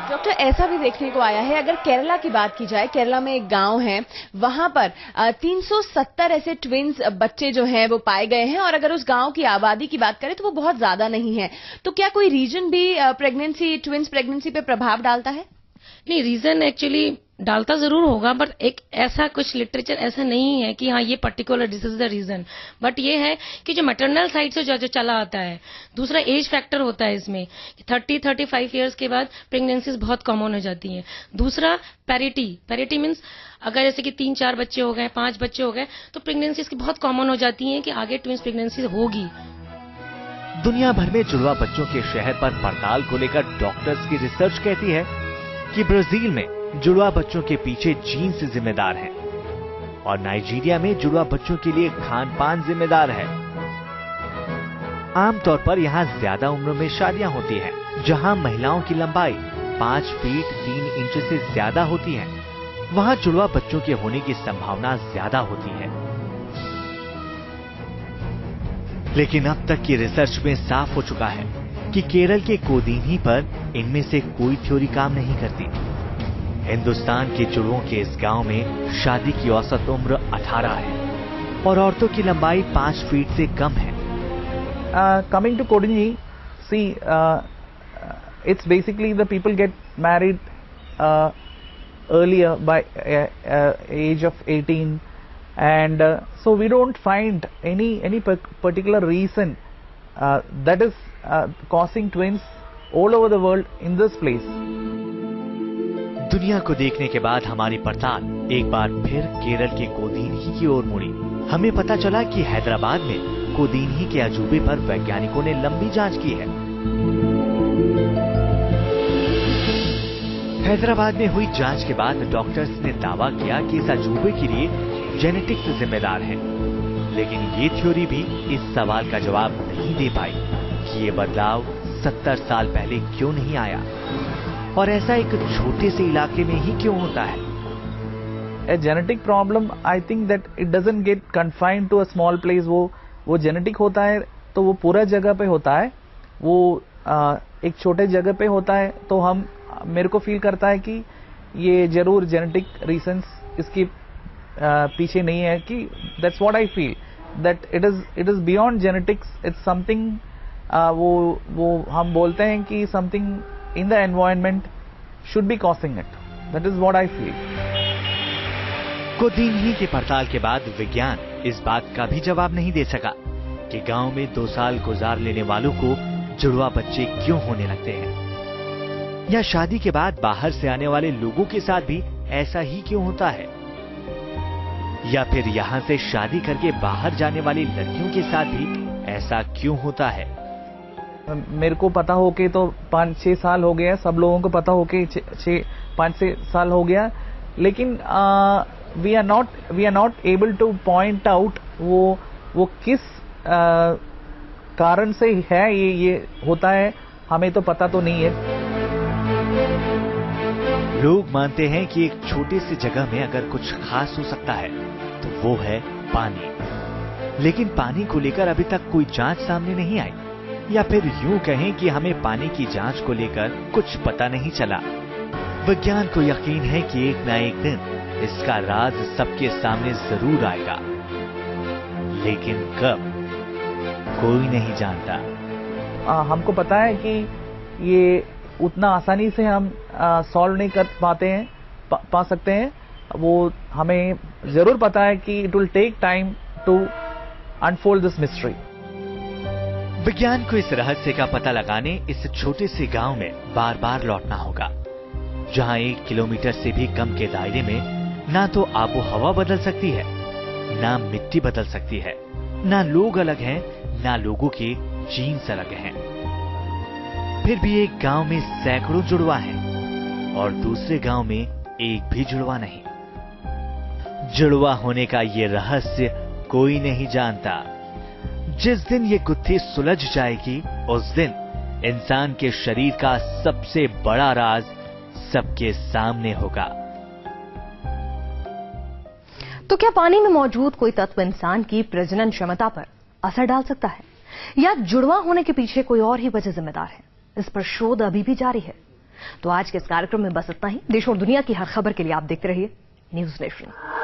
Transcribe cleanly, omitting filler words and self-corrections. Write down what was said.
Doctor, ऐसा भी देखने को आया है, अगर केरला की बात की जाए, केरला में एक गांव है, वहां पर 370 ऐसे ट्विंस बच्चे जो हैं वो पाए गए हैं, और अगर उस गांव की आबादी की बात करें तो वो बहुत ज्यादा नहीं है। तो क्या कोई रीजन भी ट्विंस प्रेगनेंसी पे प्रभाव डालता है? नहीं, रीजन एक्चुअली डालता जरूर होगा, बट एक ऐसा कुछ लिटरेचर ऐसा नहीं है कि हाँ ये particular this is the reason. But ये है कि जो मैटरनल साइड से जो चला आता है, दूसरा एज फैक्टर होता है इसमें, 30-35 इयर्स के बाद प्रेगनेंसीज बहुत कॉमन हो जाती हैं। दूसरा पैरिटी मीन्स अगर जैसे कि 3-4 बच्चे हो गए, 5 बच्चे हो गए, तो प्रेगनेंसीज की बहुत कॉमन हो जाती हैं कि आगे ट्विंस प्रेगनेंसी होगी। दुनिया भर में जुड़वा बच्चों के शहर पर पड़ताल को लेकर डॉक्टर्स की रिसर्च कहती है कि ब्राजील में जुड़वा बच्चों के पीछे जीन्स जिम्मेदार हैं और नाइजीरिया में जुड़वा बच्चों के लिए खान पान जिम्मेदार है। आमतौर पर यहाँ ज्यादा उम्र में शादियां होती हैं, जहाँ महिलाओं की लंबाई 5 फीट 3 इंच से ज्यादा होती है, वहाँ जुड़वा बच्चों के होने की संभावना ज्यादा होती है। लेकिन अब तक की रिसर्च में साफ हो चुका है कि केरल के कोदीनी पर इनमें से कोई थ्योरी काम नहीं करती। हिंदुस्तान के जुड़वों के इस गांव में शादी की औसत उम्र 18 है और औरतों की लंबाई 5 फीट से कम है। Coming to Kodini, see, it's basically the people get married earlier by age of 18, and so we don't find any particular reason that is causing twins all over the world in this place. दुनिया को देखने के बाद हमारी पड़ताल एक बार फिर केरल के कोदीनी की ओर मुड़ी। हमें पता चला कि हैदराबाद में कोदीनी के अजूबे पर वैज्ञानिकों ने लंबी जांच की है। हैदराबाद में हुई जांच के बाद डॉक्टर्स ने दावा किया कि इस अजूबे के लिए जेनेटिक्स जिम्मेदार है, लेकिन ये थ्योरी भी इस सवाल का जवाब नहीं दे पाई कि ये बदलाव 70 साल पहले क्यों नहीं आया और ऐसा एक छोटे से इलाके में ही क्यों होता है। A genetic problem, I think that it doesn't get confined to a small place. वो जेनेटिक होता है तो वो पूरा जगह पे होता है, वो एक छोटे जगह पे होता है, तो मेरे को फील करता है कि ये जरूर जेनेटिक रीजंस इसकी पीछे नहीं है। कि that's what I feel, that it is beyond genetics. It's something वो हम बोलते हैं कि something in the environment should be causing it. That is what I feel. कोदीनी की पड़ताल के बाद विज्ञान इस बात का भी जवाब नहीं दे सका कि गांव में 2 साल गुजार लेने वालों को जुड़वा बच्चे क्यों होने लगते हैं, या शादी के बाद बाहर से आने वाले लोगों के साथ भी ऐसा ही क्यों होता है, या फिर यहाँ से शादी करके बाहर जाने वाली लड़कियों के साथ भी ऐसा क्यों होता है। मेरे को पता हो के तो 5-6 साल हो गया, सब लोगों को पता हो के 5-6 साल हो गया, लेकिन we are not able to point out वो किस कारण से है ये होता है, हमें तो पता तो नहीं है। लोग मानते हैं कि एक छोटे से जगह में अगर कुछ खास हो सकता है तो वो है पानी, लेकिन पानी को लेकर अभी तक कोई जांच सामने नहीं आई, या फिर यूं कहें कि हमें पानी की जांच को लेकर कुछ पता नहीं चला। विज्ञान को यकीन है कि एक ना एक दिन इसका राज सबके सामने जरूर आएगा, लेकिन कब कोई नहीं जानता। हमको पता है कि ये उतना आसानी से हम सॉल्व नहीं कर पाते हैं, पा सकते हैं। वो हमें जरूर पता है कि it will take time to unfold this mystery. विज्ञान को इस रहस्य का पता लगाने इस छोटे से गांव में बार बार लौटना होगा, जहां 1 किलोमीटर से भी कम के दायरे में ना तो आबो हवा बदल सकती है, ना मिट्टी बदल सकती है, ना लोग अलग हैं, ना लोगों के जीन्स अलग हैं। फिर भी एक गांव में सैकड़ों जुड़वा हैं और दूसरे गांव में एक भी जुड़वा नहीं। जुड़वा होने का ये रहस्य कोई नहीं जानता। जिस दिन ये गुत्थी सुलझ जाएगी, उस दिन इंसान के शरीर का सबसे बड़ा राज सबके सामने होगा। तो क्या पानी में मौजूद कोई तत्व इंसान की प्रजनन क्षमता पर असर डाल सकता है, या जुड़वा होने के पीछे कोई और ही वजह जिम्मेदार है? इस पर शोध अभी भी जारी है। तो आज के इस कार्यक्रम में बस इतना ही। देश और दुनिया की हर खबर के लिए आप देखते रहिए न्यूज नेशन।